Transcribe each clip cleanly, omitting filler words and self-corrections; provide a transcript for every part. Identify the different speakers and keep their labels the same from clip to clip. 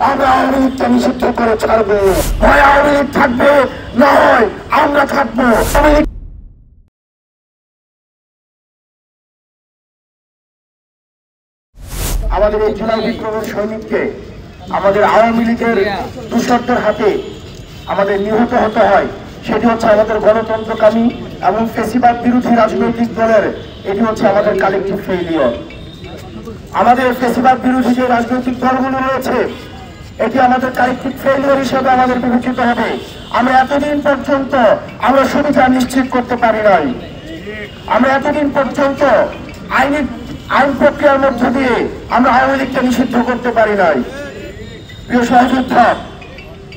Speaker 1: আমরা আওয়ামী লীগকে নিষিদ্ধ করে ছাড়বো। হয় আওয়ামী লীগ থাকবে, না হয় আমরা থাকবো। আমাদের এই জুলাই বিপ্লবের সৈনিককে আমাদের আওয়ামী লীগের দুঃশব্দের হাতে আমাদের নিহত হতে হয়, সেটি হচ্ছে আমাদের গণতন্ত্রকামী এবং ফ্যাসিবাদ বিরোধী রাজনৈতিক দলের এটি হচ্ছে আমাদের কালেকটিভ ফেইলিয়র। আমাদের ফ্যাসিবাদ বিরোধী যে রাজনৈতিক দলগুলো রয়েছে এটি আমাদের কালেকটিভ ফেইলিয়র হিসেবে আমাদের বিবেচিত হবে। আমরা এতদিন পর্যন্ত আমরা সুবিধা নিশ্চিত করতে পারি নাই, আমরা এতদিন পর্যন্ত আইন প্রক্রিয়ার মধ্য দিয়ে আমরা আওয়ামী লীগকে নিষিদ্ধ করতে পারি নাই। প্রিয় সহযোদ্ধা,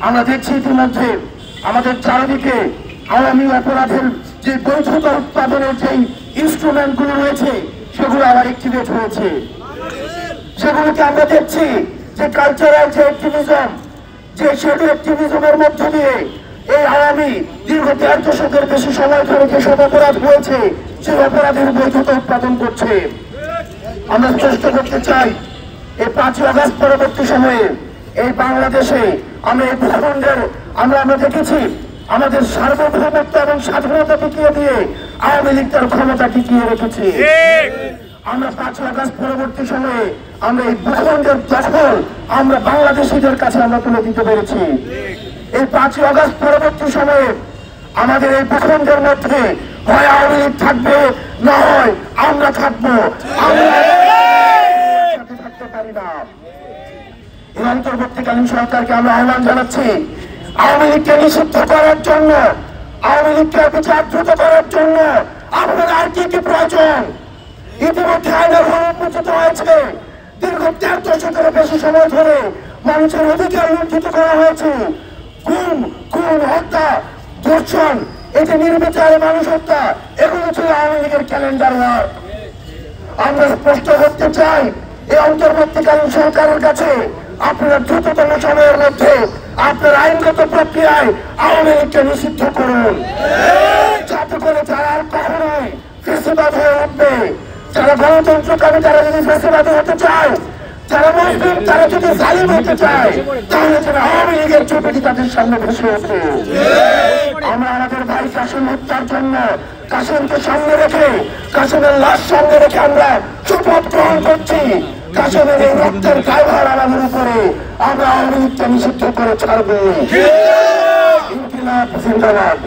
Speaker 1: আমরা দেখছি ইতিমধ্যে আমাদের চারিদিকে আওয়ামী অপরাধের যে বৈধতা উৎপাদনের যে ইনস্ট্রুমেন্টগুলো রয়েছে সেগুলো আবার অ্যাক্টিভেট হয়েছে। সেগুলোকে আমরা দেখছি যে কালচারাল যে অ্যাক্টিভিজম, যে শ্যাডো অ্যাক্টিভিজমের মধ্য দিয়ে এই আওয়ামী দীর্ঘ ১.৫ দশকের বেশি সময় ধরে যেসব অপরাধ হয়েছে সেই অপরাধের বৈধতা উৎপাদন করছে। আমরা চেষ্টা করতে চাই এই ৫ই আগস্ট পরবর্তী সময়ে এই বাংলাদেশে আমরা এই ভূখণ্ডের আমরা দেখেছি আমাদের সার্বভৌমত্ব এবং স্বাধীনতা টিকিয়ে দিয়ে আওয়ামী লীগ তার ক্ষমতা টিকিয়ে রেখেছে। আমরা ৫ই আগস্ট পরবর্তী সময়ে আমরা এই ভূখণ্ডের দখল আমরা বাংলাদেশিদের কাছে আমরা তুলে দিতে পেরেছি। এই 5ই আগস্ট পরবর্তী সময়ে আমাদের এই ভূখণ্ডের মধ্যে হয় আওয়ামী লীগ থাকবে, না হয় আমরা থাকবো। থাকতে পারি না। এই অন্তর্বর্তীকালীন সরকারকে আমরা আহ্বান জানাচ্ছি আওয়ামী লীগকে নিষিদ্ধ করার জন্য, আওয়ামী লীগকে বিচার দ্রুত করার জন্য আপনাদের আর কি কি প্রয়োজন? ইতিমধ্যে আইনের উন্মোচিত হয়েছে। দীর্ঘ ১.৫ দশকের বেশি সময় ধরে মানুষের অধিকার লুণ্ঠিত করা হয়েছে। খুন, হত্যা, ধর্ষণ, এটি নির্বিচারে মানুষ হত্যা, এগুলো ছিল আওয়ামী লীগের ক্যালেন্ডার ওয়ার্ক। আমরা স্পষ্ট করতে চাই এই অন্তর্বর্তীকালীন সরকারের কাছে আপনারা দ্রুততম সময়ের মধ্যে আপনার আইনগত প্রক্রিয়ায় আওয়ামী লীগকে নিষিদ্ধ করুন, যাতে করে যারা আর কখনোই ফ্যাসিবাদ হয়ে উঠবে, যারা গণতন্ত্রকামী তারা যদি ফ্যাসিবাদী হতে চায়, যারা মুসলিম তারা যদি জালিম হতে চায়, তাহলে যারা আওয়ামী লীগের চোপেটি তাদের সামনে ভেসে ওঠে। আমরা আমাদের ভাই কাসেম হত্যার জন্য কাসেমকে সামনে রেখে, কাসেমের লাশ সামনে রেখে আমরা শপথ গ্রহণ করছি কাসেমের এই রক্তের দায়ভার আমাদের উপরে আমরা আওয়ামী লীগকে নিষিদ্ধ করে ছাড়বো। ইনকিলাব জিন্দাবাদ।